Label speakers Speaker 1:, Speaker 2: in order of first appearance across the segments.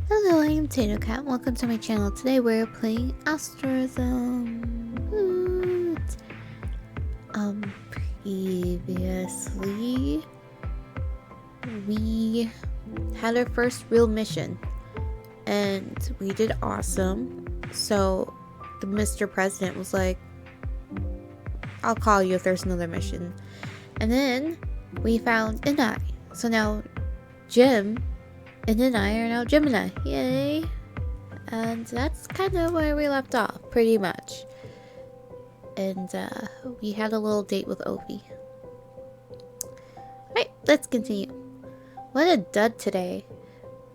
Speaker 1: Hello, I am Tato Cat. Welcome to my channel. Today we're playing Asterism. Woot. Previously we had our first real mission and we did awesome. So the Mr. President was like, I'll call you if there's another mission. And then we found an eye. So now Jim and I are now Gemini. Yay! And that's kind of where we left off, pretty much. And we had a little date with Opie. Right, let's continue. What a dud today.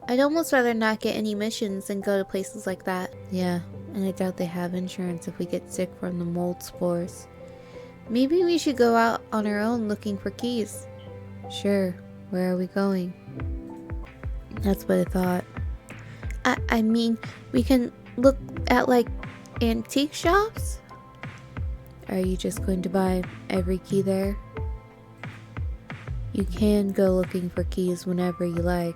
Speaker 1: I'd almost rather not get any missions than go to places like that. Yeah, and I doubt they have insurance if we get sick from the mold spores. Maybe we should go out on our own looking for keys. Sure, where are we going? That's what I thought. I mean, we can look at like antique shops? Are you just going to buy every key there? You can go looking for keys whenever you like,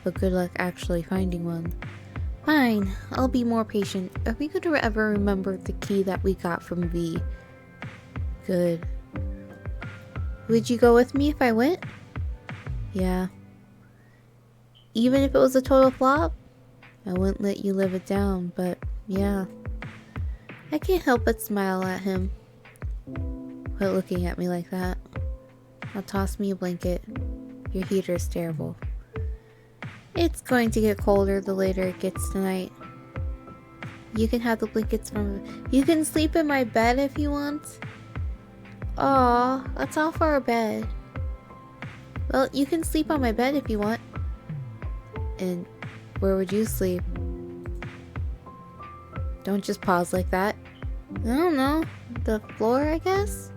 Speaker 1: but good luck actually finding one. Fine, I'll be more patient. Are we going to ever remember the key that we got from V? Good. Would you go with me if I went? Yeah. Even if it was a total flop? I wouldn't let you live it down, but yeah. I can't help but smile at him. Quit looking at me like that. Now toss me a blanket. Your heater's terrible. It's going to get colder the later it gets tonight. You can have the blankets from... You can sleep in my bed if you want. Aw, that's all for our bed. Well, you can sleep on my bed if you want. And where would you sleep? Don't just pause like that. I don't know. The floor, I guess?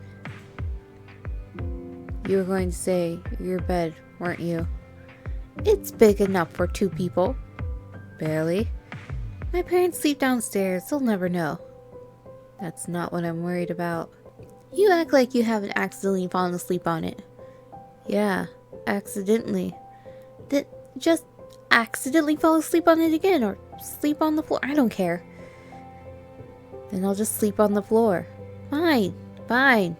Speaker 1: You were going to say your bed, weren't you? It's big enough for 2 people. Barely. My parents sleep downstairs. They'll never know. That's not what I'm worried about. You act like you haven't accidentally fallen asleep on it. Yeah, accidentally. Just accidentally fall asleep on it again or sleep on the floor. I don't care. Then I'll just sleep on the floor. Fine. Fine.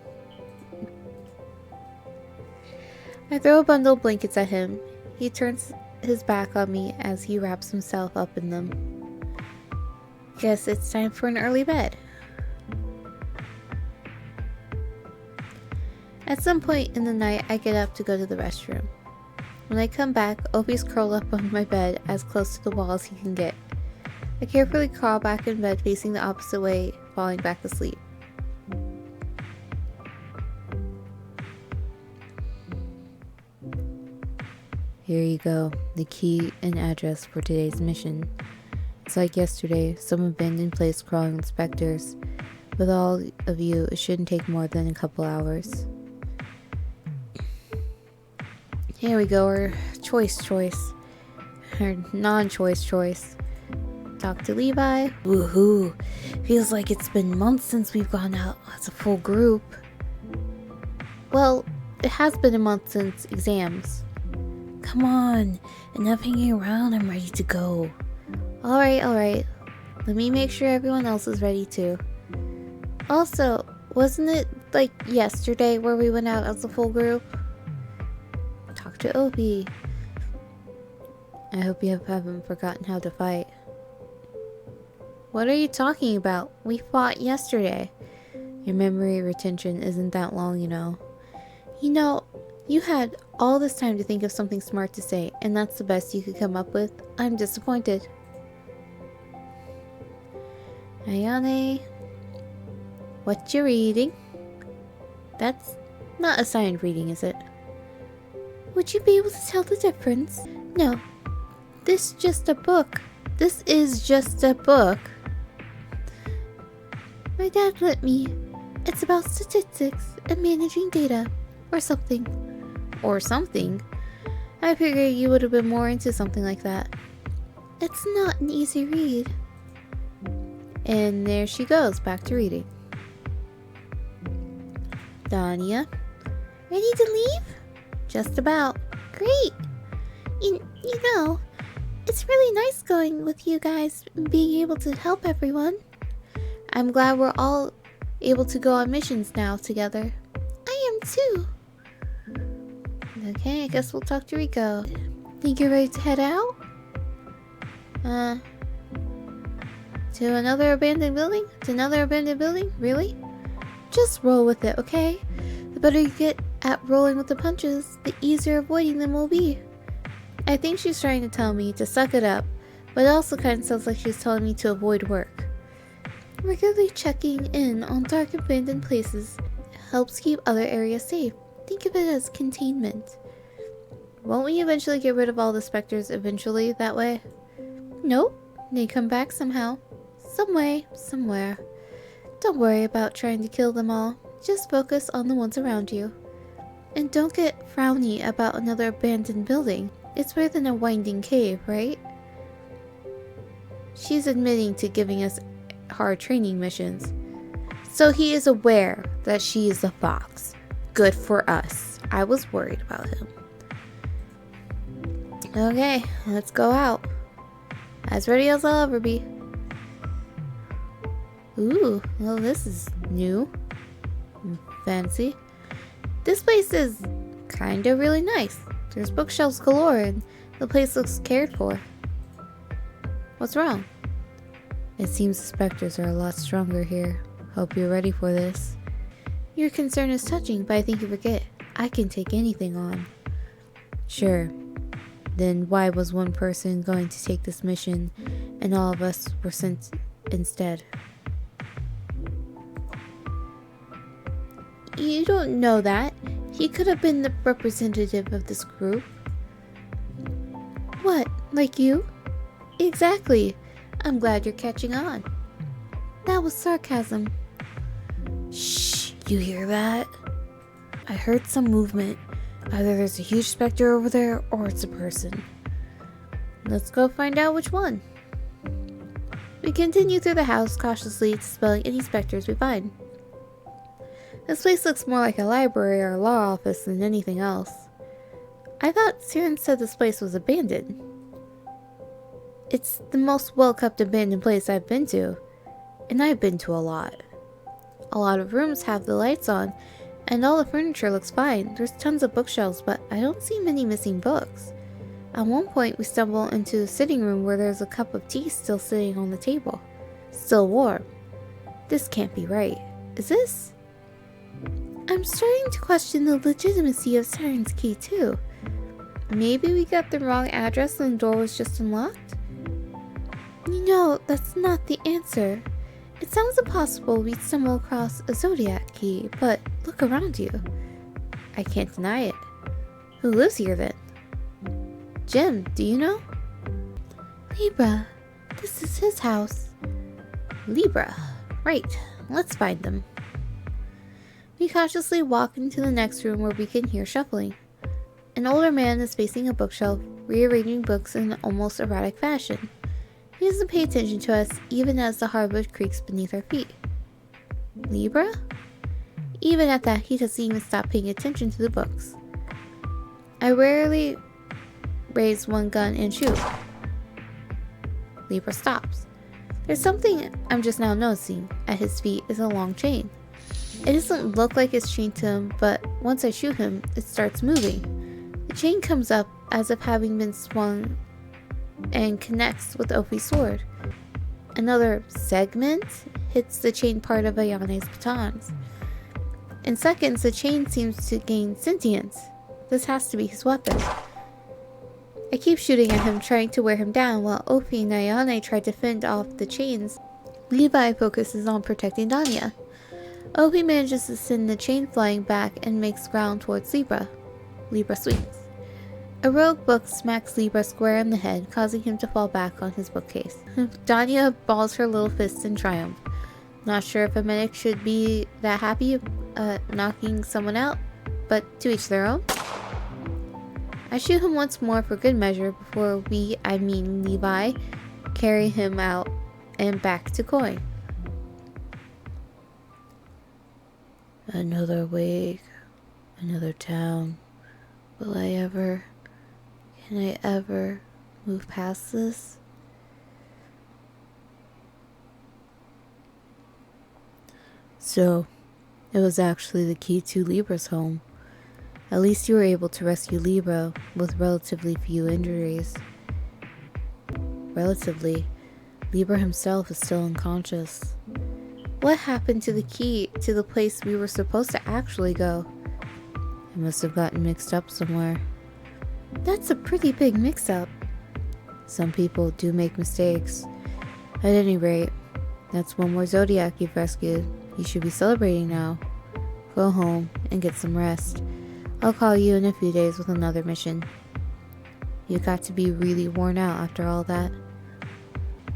Speaker 1: I throw a bundle of blankets at him. He turns his back on me as he wraps himself up in them. Guess it's time for an early bed. At some point in the night, I get up to go to the restroom. When I come back, Opie's curled up on my bed as close to the wall as he can get. I carefully crawl back in bed facing the opposite way, falling back asleep. Here you go, the key and address for today's mission. It's like yesterday, some abandoned place crawling with specters. With all of you, it shouldn't take more than a couple hours. Here we go, our choice. Our non-choice. Talk to Levi. Woohoo! Feels like it's been months since we've gone out as a full group. Well, it has been a month since exams. Come on, enough hanging around, I'm ready to go. Alright. Let me make sure everyone else is ready too. Also, wasn't it like yesterday where we went out as a full group? Talk to Opie. I hope you haven't forgotten how to fight. What are you talking about? We fought yesterday. Your memory retention isn't that long, you know. You know, you had all this time to think of something smart to say, and that's the best you could come up with. I'm disappointed. Ayane, what you reading? That's not a sign of reading, is it? Would you be able to tell the difference? No, this is just a book. My dad let me. It's about statistics and managing data. Or something. I figured you would have been more into something like that. It's not an easy read. And there she goes, back to reading. Dania, ready to leave? Just about. Great! You know, It's really nice going with you guys and being able to help everyone. I'm glad we're all able to go on missions now together. I am too. Okay, I guess we'll talk to Rico. Think you're ready to head out? To another abandoned building? To another abandoned building? Really? Just roll with it, okay? The better you get at rolling with the punches, the easier avoiding them will be. I think she's trying to tell me to suck it up, but it also kind of sounds like she's telling me to avoid work. Regularly checking in on dark abandoned places helps keep other areas safe. Think of it as containment. Won't we eventually get rid of all the specters eventually that way? Nope. They come back somehow. Some way, somewhere. Don't worry about trying to kill them all. Just focus on the ones around you. And don't get frowny about another abandoned building. It's better than a winding cave, right? She's admitting to giving us hard training missions. So he is aware that she is a fox. Good for us. I was worried about him. Okay, let's go out. As ready as I'll ever be. Ooh, well this is new. And fancy. This place is kinda really nice. There's bookshelves galore and the place looks cared for. What's wrong? It seems the specters are a lot stronger here. Hope you're ready for this. Your concern is touching, but I think you forget. I can take anything on. Sure. Then why was one person going to take this mission and all of us were sent instead? You don't know that. He could have been the representative of this group. What, like you? Exactly. I'm glad you're catching on. That was sarcasm. Shh, you hear that? I heard some movement. Either there's a huge specter over there, or it's a person. Let's go find out which one. We continue through the house, cautiously dispelling any specters we find. This place looks more like a library or a law office than anything else. I thought Siren said this place was abandoned. It's the most well-kept abandoned place I've been to, and I've been to a lot. A lot of rooms have the lights on, and all the furniture looks fine. There's tons of bookshelves, but I don't see many missing books. At one point, we stumble into a sitting room where there's a cup of tea still sitting on the table. Still warm. This can't be right. Is this? I'm starting to question the legitimacy of Siren's key, too. Maybe we got the wrong address and the door was just unlocked? You know, that's not the answer. It sounds impossible we'd stumble across a Zodiac key, but look around you. I can't deny it. Who lives here then? Jim, do you know? Libra. This is his house. Libra. Right. Let's find them. We cautiously walk into the next room where we can hear shuffling. An older man is facing a bookshelf, rearranging books in an almost erratic fashion. He doesn't pay attention to us, even as the hardwood creaks beneath our feet. Libra? Even at that, he doesn't even stop paying attention to the books. I rarely raise one gun and shoot. Libra stops. There's something I'm just now noticing. At his feet is a long chain. It doesn't look like it's chained to him, but once I shoot him, it starts moving. The chain comes up as if having been swung and connects with Ophi's sword. Another segment hits the chain part of Ayane's batons. In seconds, the chain seems to gain sentience. This has to be his weapon. I keep shooting at him, trying to wear him down, while Ophi and Ayane try to fend off the chains. Levi focuses on protecting Danya. Ophi manages to send the chain flying back and makes ground towards Libra. Libra swings. A rogue book smacks Libra square in the head, causing him to fall back on his bookcase. Danya balls her little fists in triumph. Not sure if a medic should be that happy knocking someone out, but to each their own. I shoot him once more for good measure before I mean Levi, carry him out and back to Koi. Another week, another town. Can I ever move past this. So, it was actually the key to Libra's home. At least you were able to rescue Libra with relatively few injuries. Relatively, Libra himself is still unconscious. What happened to the key to the place we were supposed to actually go? It must have gotten mixed up somewhere. That's a pretty big mix-up. Some people do make mistakes. At any rate, that's one more Zodiac you've rescued. You should be celebrating now. Go home and get some rest. I'll call you in a few days with another mission. You got to be really worn out after all that.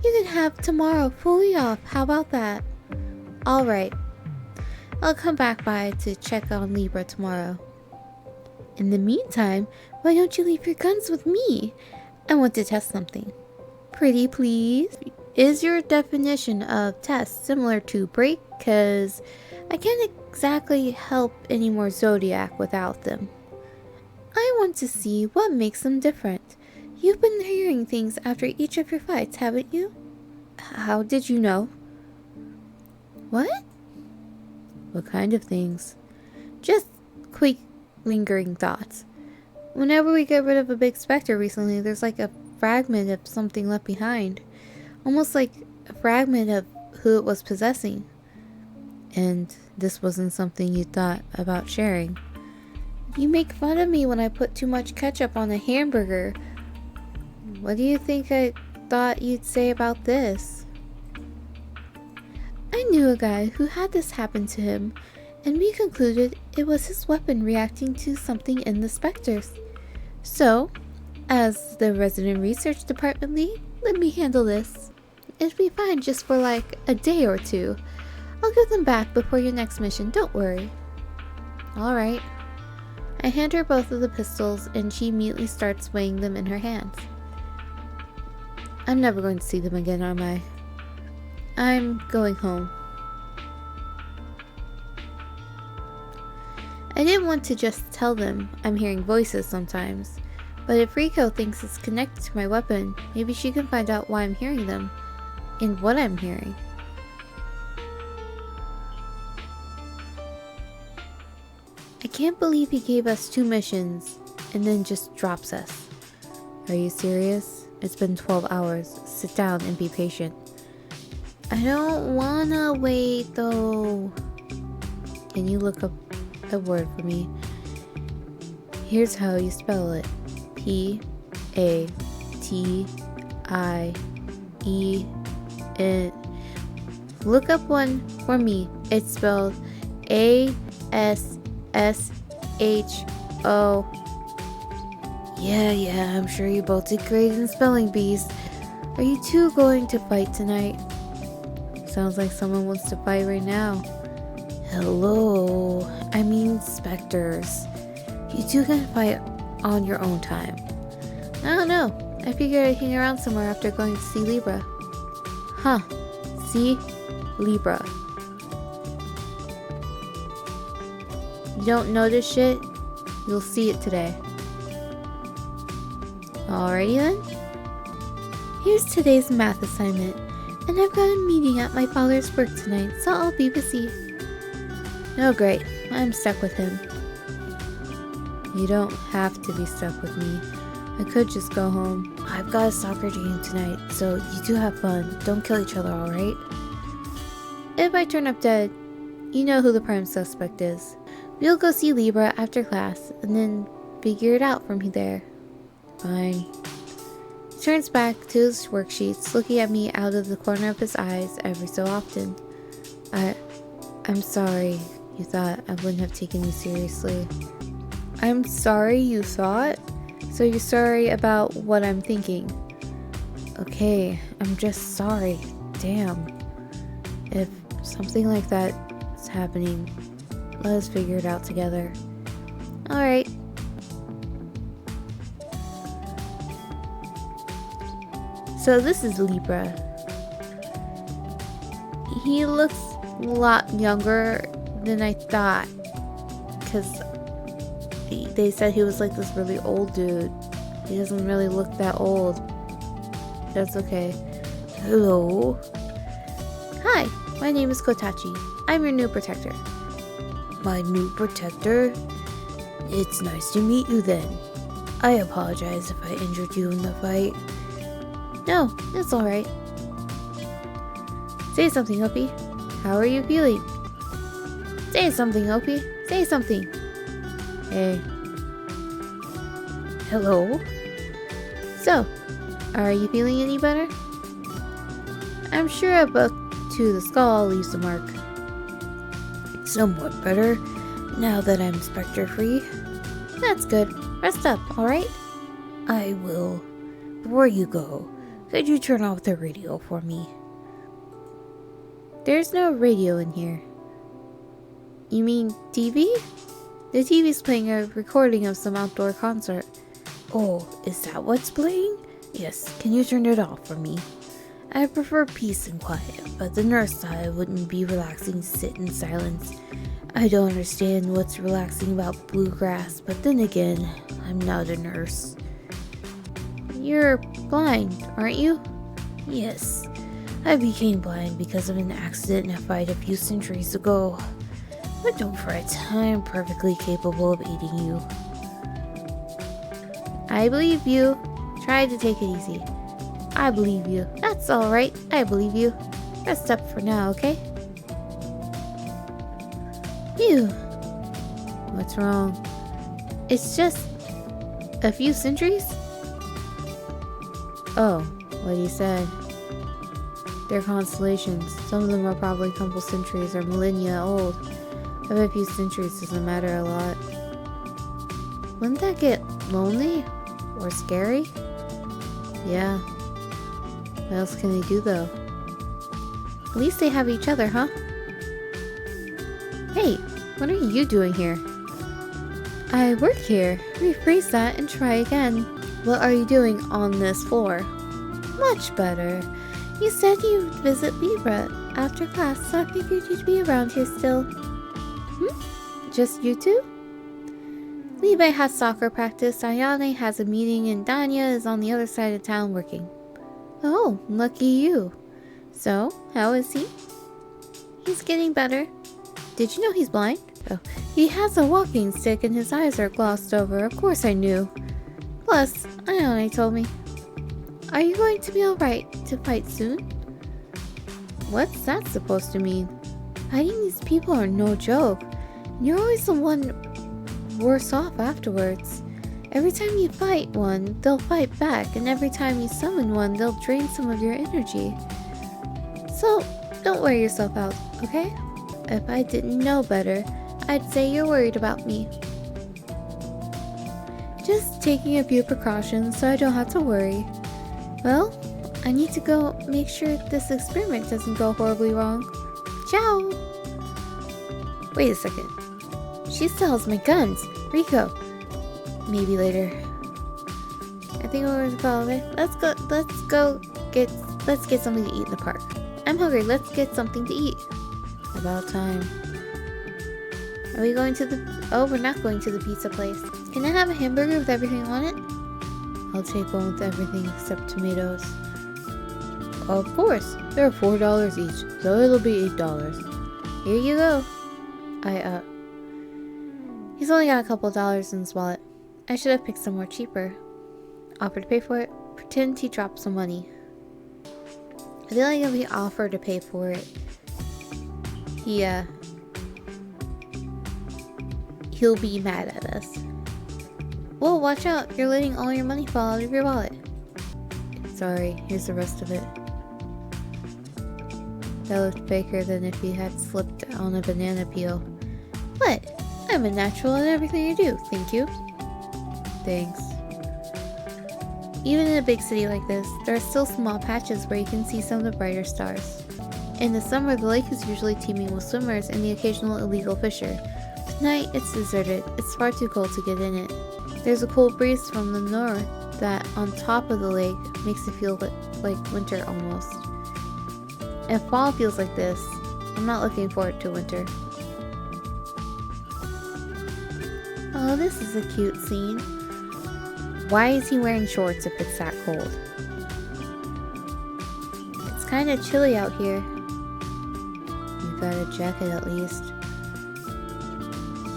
Speaker 1: You can have tomorrow fully off. How about that? Alright. I'll come back by to check on Libra tomorrow. In the meantime, why don't you leave your guns with me? I want to test something. Pretty please? Is your definition of test similar to break? Cause I can't exactly help any more Zodiac without them. I want to see what makes them different. You've been hearing things after each of your fights, haven't you? How did you know? What? What kind of things? Just quick, lingering thoughts. Whenever we get rid of a big specter recently, there's like a fragment of something left behind. Almost like a fragment of who it was possessing. And this wasn't something you thought about sharing. You make fun of me when I put too much ketchup on a hamburger. What do you think I thought you'd say about this? I knew a guy who had this happen to him, and we concluded it was his weapon reacting to something in the specters. So, as the resident research department lead, let me handle this. It'll be fine just for like a day or two. I'll give them back before your next mission, don't worry. Alright. I hand her both of the pistols and she immediately starts weighing them in her hands. I'm never going to see them again, am I? I'm going home. I didn't want to just tell them I'm hearing voices sometimes, but if Rico thinks it's connected to my weapon, maybe she can find out why I'm hearing them, and what I'm hearing. I can't believe he gave us 2 missions, and then just drops us. Are you serious? It's been 12 hours. Sit down and be patient. I don't wanna wait though. Can you look up a word for me? Here's how you spell it. P-A-T-I-E-N. Look up one for me. It's spelled A-S-S-H-O. Yeah, I'm sure you both did great in spelling bees. Are you two going to fight tonight? Sounds like someone wants to fight right now. Hello, I mean specters. You two can fight on your own time. I don't know. I figured I'd hang around somewhere after going to see Libra. Huh. See? Libra. You don't know this shit? You'll see it today. Alrighty then. Here's today's math assignment, and I've got a meeting at my father's work tonight, so I'll be busy. Oh great, I'm stuck with him. You don't have to be stuck with me. I could just go home. I've got a soccer game tonight, so you two have fun. Don't kill each other, alright? If I turn up dead, you know who the prime suspect is. We'll go see Libra after class, and then figure it out from there. Fine. He turns back to his worksheets, looking at me out of the corner of his eyes every so often. I'm sorry you thought I wouldn't have taken you seriously. I'm sorry you thought? So you're sorry about what I'm thinking? Okay, I'm just sorry. Damn. If something like that is happening, let us figure it out together. Alright. So this is Libra. He looks a lot younger than I thought, because they said he was like this really old dude. He doesn't really look that old. That's okay. Hello? Hi, my name is Kotachi. I'm your new protector. My new protector? It's nice to meet you then. I apologize if I injured you in the fight. No, it's alright. Say something, Opie. How are you feeling? Say something, Opie. Say something. Hey. Hello? So, are you feeling any better? I'm sure a book to the skull leaves a mark. Somewhat better, now that I'm spectre-free. That's good. Rest up, alright? I will. Before you go, could you turn off the radio for me? There's no radio in here. You mean TV? The TV's playing a recording of some outdoor concert. Oh, is that what's playing? Yes, can you turn it off for me? I prefer peace and quiet, but the nurse thought it wouldn't be relaxing to sit in silence. I don't understand what's relaxing about bluegrass, but then again, I'm not a nurse. You're blind, aren't you? Yes, I became blind because of an accident in a fight a few centuries ago. But don't fret, I'm perfectly capable of aiding you. I believe you. Try to take it easy. I believe you. That's alright. I believe you. Rest up for now, okay? Phew. What's wrong? It's just a few centuries? Oh, what you said. They're constellations. Some of them are probably a couple centuries or millennia old. But a few centuries doesn't matter a lot. Wouldn't that get lonely? Or scary? Yeah. What else can they do though? At least they have each other, huh? Hey, what are you doing here? I work here. Rephrase that and try again. What are you doing on this floor? Much better. You said you'd visit Libra after class, so I figured you'd be around here still. Just you two? Libe has soccer practice, Ayane has a meeting, and Danya is on the other side of town working. Oh, lucky you. So, how is he? He's getting better. Did you know he's blind? Oh, he has a walking stick and his eyes are glossed over. Of course I knew. Plus, Ayane told me. Are you going to be alright to fight soon? What's that supposed to mean? Fighting these people are no joke. You're always the one worse off afterwards. Every time you fight one, they'll fight back, and every time you summon one, they'll drain some of your energy. So, don't wear yourself out, okay? If I didn't know better, I'd say you're worried about me. Just taking a few precautions so I don't have to worry. Well, I need to go make sure this experiment doesn't go horribly wrong. Ciao! Wait a second. She still has my guns. Rico. Maybe later. I think we're going to follow it. Let's get something to eat in the park. I'm hungry. Let's get something to eat. About time. Are we going to the... Oh, we're not going to the pizza place. Can I have a hamburger with everything on it? I'll take one with everything except tomatoes. Of course. They're $4 each, so it'll be $8. Here you go. He's only got a couple dollars in his wallet. I should have picked somewhere cheaper. Offer to pay for it? Pretend he dropped some money. I feel like if we offer to pay for it, he'll be mad at us. Whoa, watch out! You're letting all your money fall out of your wallet. Sorry, here's the rest of it. That looked faker than if he had slipped on a banana peel. What? I'm a natural in everything I do, thank you. Thanks. Even in a big city like this, there are still small patches where you can see some of the brighter stars. In the summer, the lake is usually teeming with swimmers and the occasional illegal fisher. Tonight, it's deserted. It's far too cold to get in it. There's a cool breeze from the north that, on top of the lake, makes it feel like winter almost. If fall feels like this, I'm not looking forward to winter. Oh, this is a cute scene. Why is he wearing shorts if it's that cold? kind of chilly out here. You got a jacket at least.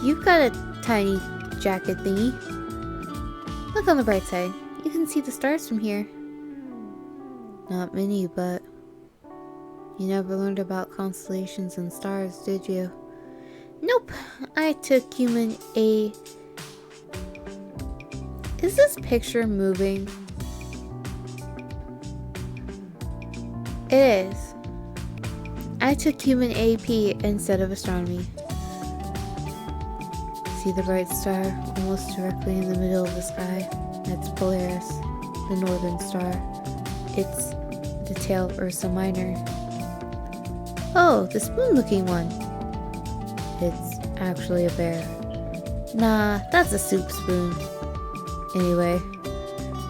Speaker 1: You've got a tiny jacket thingy. Look on the bright side. You can see the stars from here. Not many, but you never learned about constellations and stars, did you? Nope. I took human A. Is this picture moving? It is. I took human AP instead of astronomy. See the bright star almost directly in the middle of the sky? That's Polaris, the northern star. It's the tail of Ursa Minor. Oh, the spoon-looking one. It's actually a bear. Nah, that's a soup spoon. Anyway,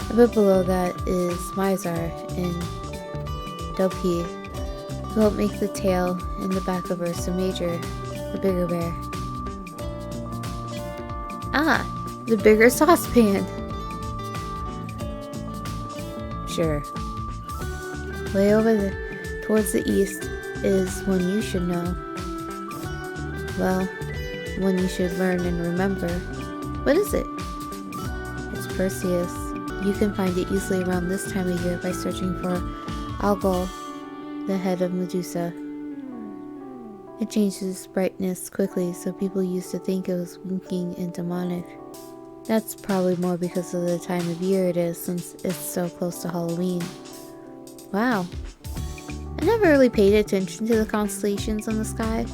Speaker 1: a bit below that is Mizar and Dopey, who help make the tail and the back of Ursa Major, the bigger bear. Ah, the bigger saucepan. Sure. Way over towards the east is one you should know. Well, one you should learn and remember. What is it? It's Perseus. You can find it easily around this time of year by searching for Algol, the head of Medusa. It changes brightness quickly, so people used to think it was winking and demonic. That's probably more because of the time of year it is, since it's so close to Halloween. Wow. I never really paid attention to the constellations in the sky.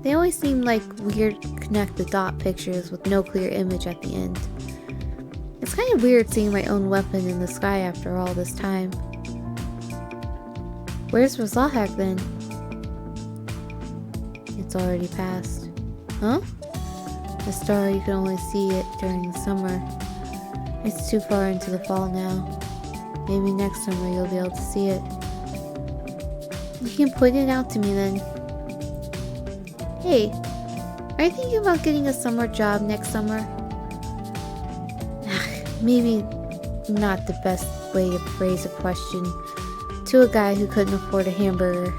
Speaker 1: They always seemed like weird connect-the-dot pictures with no clear image at the end. It's kind of weird seeing my own weapon in the sky after all this time. Where's Razahak then? It's already passed. Huh? The star, you can only see it during the summer. It's too far into the fall now. Maybe next summer you'll be able to see it. You can point it out to me then. Hey, are you thinking about getting a summer job next summer? Maybe not the best way to phrase a question to a guy who couldn't afford a hamburger.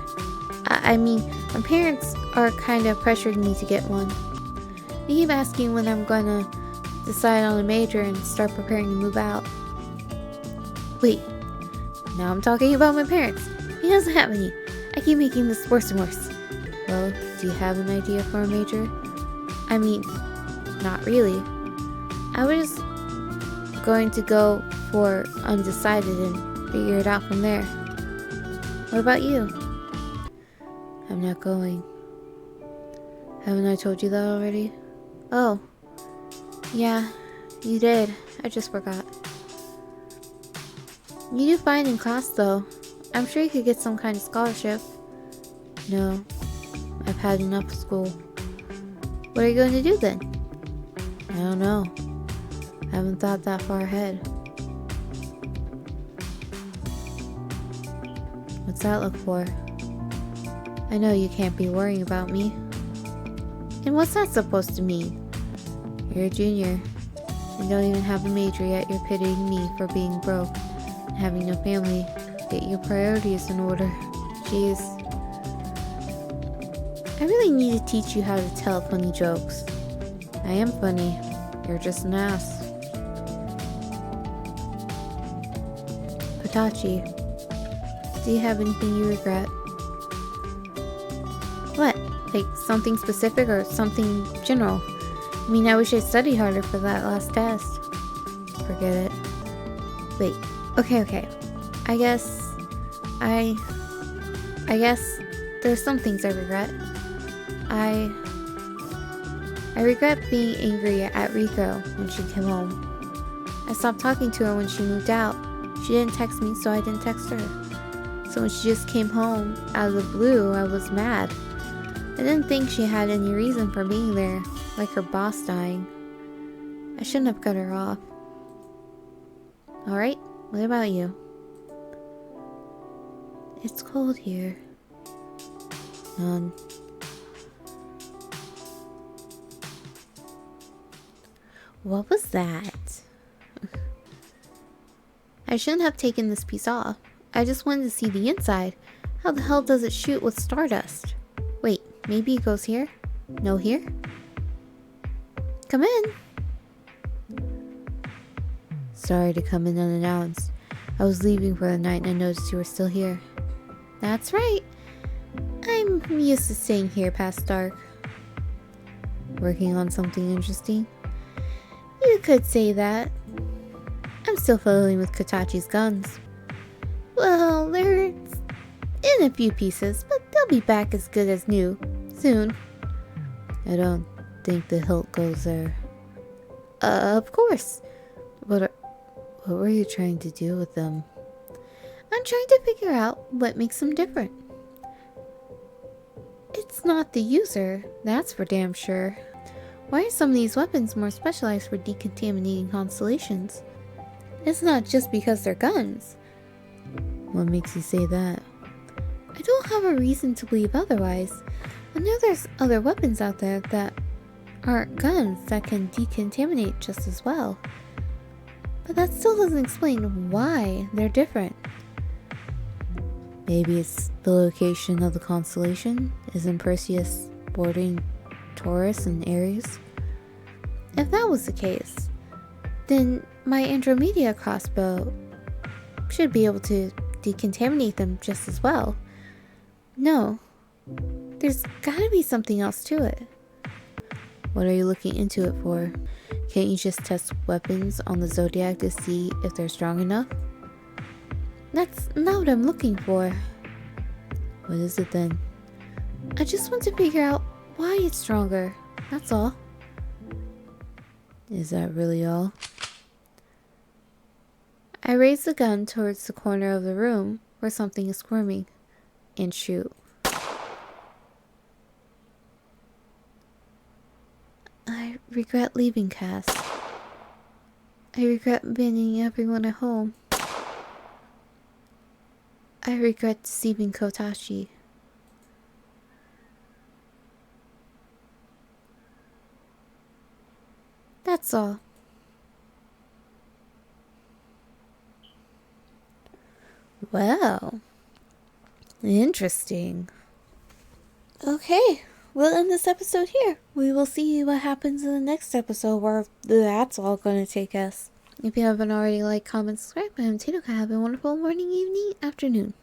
Speaker 1: I mean, my parents are kind of pressuring me to get one. They keep asking when I'm gonna decide on a major and start preparing to move out. Wait, now I'm talking about my parents. He doesn't have any. I keep making this worse and worse. Well, do you have an idea for a major? I mean, not really. I was going to go for undecided and figure it out from there. What about you? I'm not going. Haven't I told you that already? Oh. Yeah, you did. I just forgot. You do fine in class though. I'm sure you could get some kind of scholarship. No. I've had enough of school. What are you going to do then? I don't know. I haven't thought that far ahead. What's that look for? I know you can't be worrying about me. And what's that supposed to mean? You're a junior. You don't even have a major yet you're pitying me for being broke and having no family. Get your priorities in order. Jeez. I really need to teach you how to tell funny jokes. I am funny. You're just an ass. Hitachi, do you have anything you regret? What? Like something specific or something general? I mean, I wish I studied harder for that last test. Forget it. Wait. Okay. I guess there's some things I regret. I regret being angry at Rico when she came home. I stopped talking to her when she moved out. She didn't text me, so I didn't text her. So when she just came home out of the blue, I was mad. I didn't think she had any reason for being there, like her boss dying. I shouldn't have cut her off. Alright, what about you? It's cold here. None. What was that? I shouldn't have taken this piece off. I just wanted to see the inside. How the hell does it shoot with stardust? Wait, maybe it goes here? No, here? Come in. Sorry to come in unannounced. I was leaving for the night and I noticed you were still here. That's right. I'm used to staying here past dark. Working on something interesting? You could say that. I'm still fiddling with Katachi's guns. Well, they're in a few pieces, but they'll be back as good as new soon. I don't think the hilt goes there. Of course. What were you trying to do with them? I'm trying to figure out what makes them different. It's not the user, that's for damn sure. Why are some of these weapons more specialized for decontaminating constellations? It's not just because they're guns. What makes you say that? I don't have a reason to believe otherwise. I know there's other weapons out there that aren't guns that can decontaminate just as well. But that still doesn't explain why they're different. Maybe it's the location of the constellation. Isn't Perseus bordering Taurus and Aries? If that was the case, then my Andromeda crossbow should be able to decontaminate them just as well. No, there's gotta be something else to it. What are you looking into it for? Can't you just test weapons on the Zodiac to see if they're strong enough? That's not what I'm looking for. What is it then? I just want to figure out why it's stronger, that's all. Is that really all? I raise the gun towards the corner of the room where something is squirming, and shoot. I regret leaving, Cass. I regret abandoning everyone at home. I regret deceiving Kotachi. That's all. Well, interesting. Okay, we'll end this episode here. We will see what happens in the next episode where that's all going to take us. If you haven't already, like, comment, subscribe, I'm Tito. Have a wonderful morning, evening, afternoon.